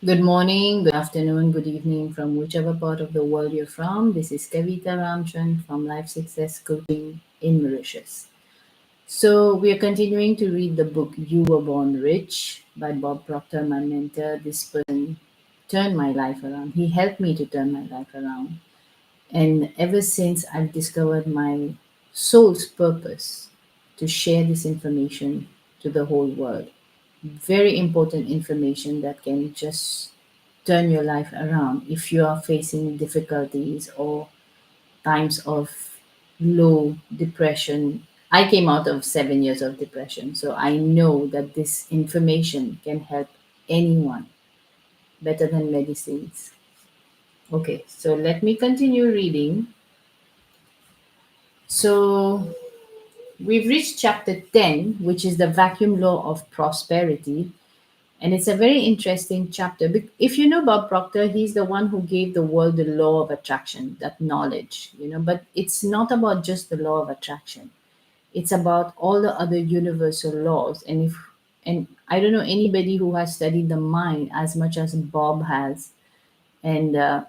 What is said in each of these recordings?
Good morning, good afternoon, good evening from whichever part of the world you're from. This is Kavita Ramchand from Life Success Coaching in Mauritius. So, we are continuing to read the book You Were Born Rich by Bob Proctor, my mentor. This person turned my life around. He helped me to turn my life around. And ever since I've discovered my soul's purpose to share this information to the whole world. Very important information that can just turn your life around if you are facing difficulties or times of low depression. I came out of 7 years of depression, so I know that this information can help anyone better than medicines. Okay, so let me continue reading. So we've reached chapter 10, which is the vacuum law of prosperity. And it's a very interesting chapter. If you know Bob Proctor, he's the one who gave the world the law of attraction, that knowledge. But it's not about just the law of attraction. It's about all the other universal laws. And I don't know anybody who has studied the mind as much as Bob has. And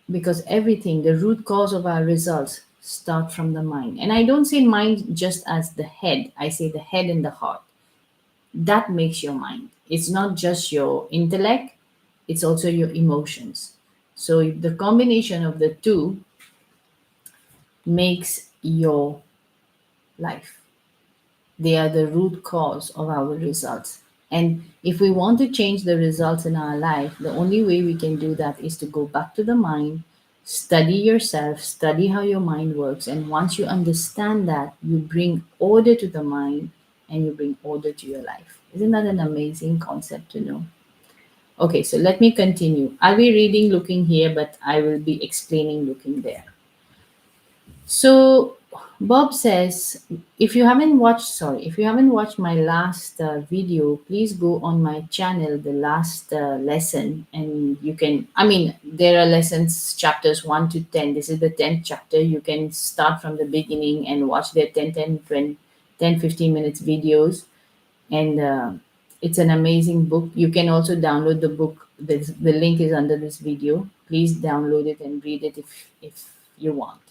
because everything, the root cause of our results start from the mind. And I don't say mind just as the head. I say the head and the heart. That makes your mind. It's not just your intellect, it's also your emotions. So the combination of the two makes your life. They are the root cause of our results. And if we want to change the results in our life, the only way we can do that is to go back to the mind, study yourself, study how your mind works. And once you understand that, you bring order to the mind and you bring order to your life. Isn't that an amazing concept to know? Okay, so let me continue. I'll be reading looking here, but I will be explaining looking there. So Bob says, if you haven't watched my last video, please go on my channel, the last lesson, and you can. I mean, there are lessons, chapters 1 to 10. This is the 10th chapter. You can start from the beginning and watch their 10, 15 minutes videos, and it's an amazing book. You can also download the book. The link is under this video. Please download it and read it if you want.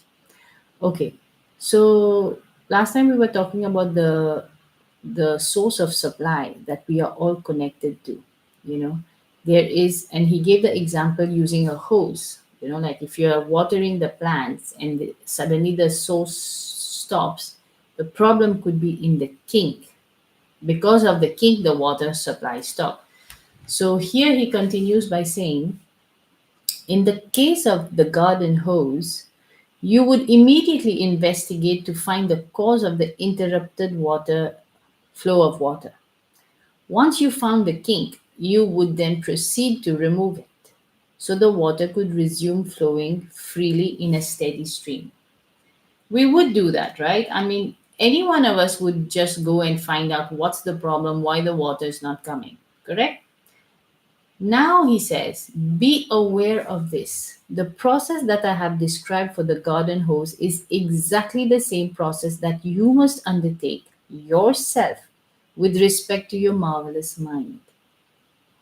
Okay, so last time we were talking about the source of supply that we are all connected to. You know, there is, and he gave the example using a hose. Like if you are watering the plants and suddenly the source stops, the problem could be in the kink. Because of the kink, the water supply stopped. So here he continues by saying, in the case of the garden hose, you would immediately investigate to find the cause of the interrupted water flow of water. Once you found the kink, you would then proceed to remove it so the water could resume flowing freely in a steady stream. We would do that, right? I mean, any one of us would just go and find out what's the problem, why the water is not coming, correct? Now he says, be aware of this. The process that I have described for the garden hose is exactly the same process that you must undertake yourself with respect to your marvelous mind.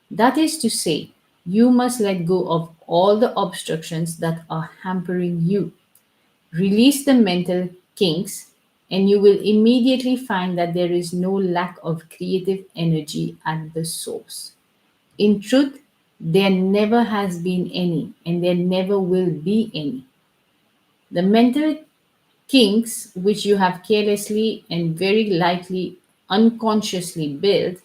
That is to say, you must let go of all the obstructions that are hampering you. Release the mental kinks, and you will immediately find that there is no lack of creative energy at the source. In truth, there never has been any, and there never will be any. The mental kinks which you have carelessly and very likely unconsciously built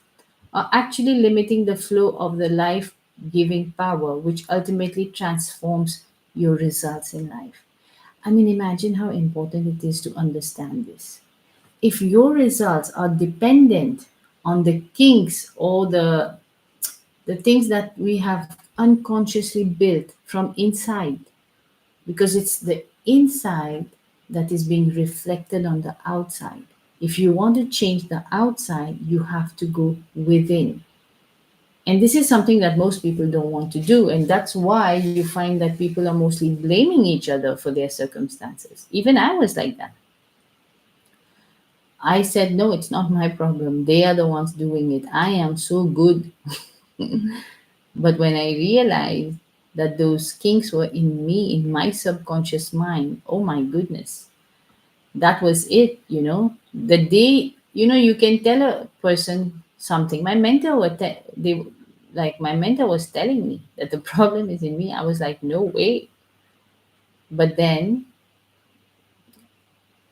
are actually limiting the flow of the life giving power, which ultimately transforms your results in life. I mean, imagine how important it is to understand this. If your results are dependent on the kinks or the things that we have unconsciously built from inside, because it's the inside that is being reflected on the outside. If you want to change the outside, you have to go within. And this is something that most people don't want to do. And that's why you find that people are mostly blaming each other for their circumstances. Even I was like that. I said, no, it's not my problem. They are the ones doing it. I am so good. But when I realized that those kinks were in me, in my subconscious mind, oh my goodness, that was it, The day, you can tell a person something. My mentor was, my mentor was telling me that the problem is in me. I was like, no way. But then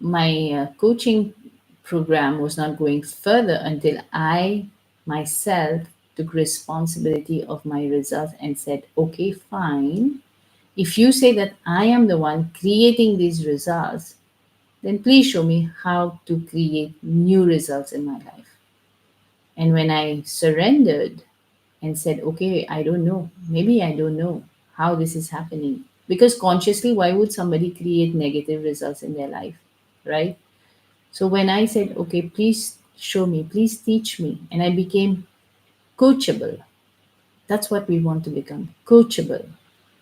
my coaching program was not going further until I myself took responsibility of my results and said, okay, fine. If you say that I am the one creating these results, then please show me how to create new results in my life. And when I surrendered and said, okay, I don't know, maybe I don't know how this is happening. Because consciously, why would somebody create negative results in their life? Right? So when I said, okay, please show me, please teach me, and I became coachable. That's what we want to become, coachable.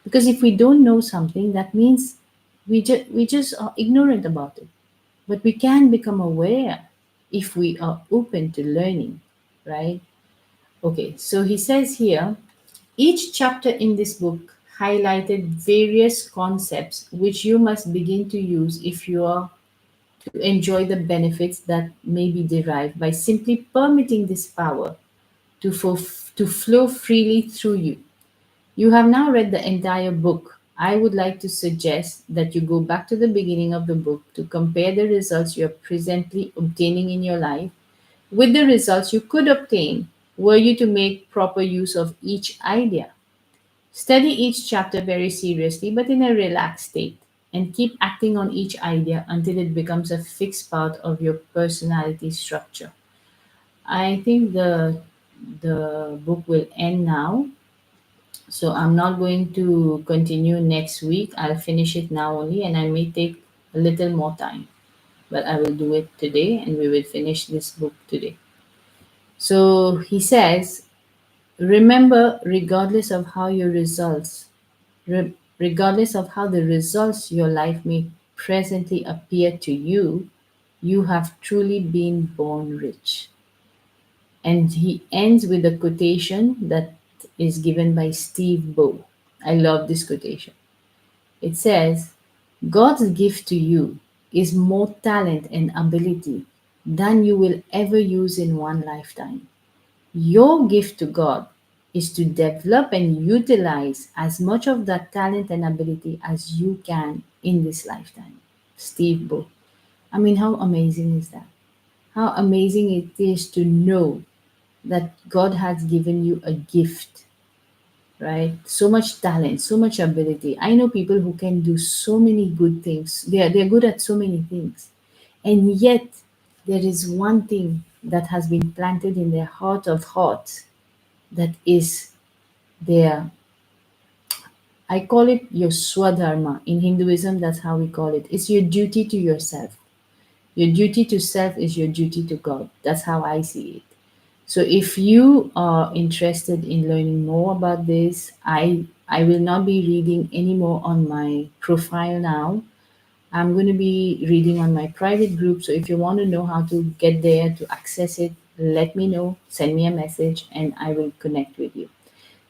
Because if we don't know something, that means we just are ignorant about it. But we can become aware if we are open to learning, right? Okay, so he says here, each chapter in this book highlighted various concepts which you must begin to use if you are to enjoy the benefits that may be derived by simply permitting this power to flow freely through you. You have now read the entire book. I would like to suggest that you go back to the beginning of the book to compare the results you are presently obtaining in your life with the results you could obtain were you to make proper use of each idea. Study each chapter very seriously but in a relaxed state and keep acting on each idea until it becomes a fixed part of your personality structure. I think the book will end now, so I'm not going to continue next week. I'll finish it now only, and I may take a little more time, but I will do it today and we will finish this book today. So he says, remember, regardless of how the results your life may presently appear to you, you have truly been born rich. And he ends with a quotation that is given by Steve Bow. I love this quotation. It says, God's gift to you is more talent and ability than you will ever use in one lifetime. Your gift to God is to develop and utilize as much of that talent and ability as you can in this lifetime. Steve Bow. I mean, how amazing is that? How amazing it is to know that God has given you a gift, right? So much talent, so much ability. I know people who can do so many good things. They're good at so many things. And yet there is one thing that has been planted in their heart of hearts, that is their, I call it your swadharma. In Hinduism, that's how we call it. It's your duty to yourself. Your duty to self is your duty to God. That's how I see it. So if you are interested in learning more about this, I will not be reading anymore on my profile now. I'm going to be reading on my private group. So if you want to know how to get there to access it, let me know, send me a message, and I will connect with you.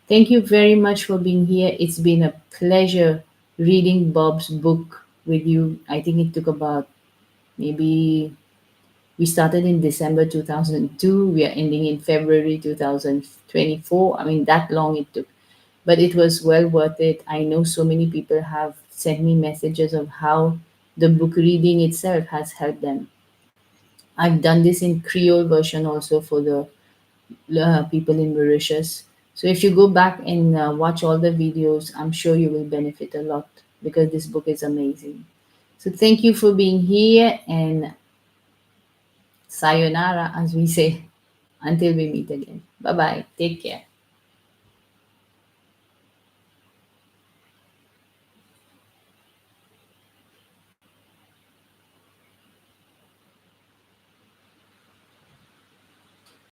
Thank you very much for being here. It's been a pleasure reading Bob's book with you. I think it took about, maybe we started in December 2002. We are ending in February 2024. I mean, that long it took, but it was well worth it. I know so many people have sent me messages of how the book reading itself has helped them. I've done this in Creole version also for the people in Mauritius. So if you go back and watch all the videos, I'm sure you will benefit a lot because this book is amazing. So thank you for being here, and sayonara, as we say, until we meet again. Bye bye. Take care.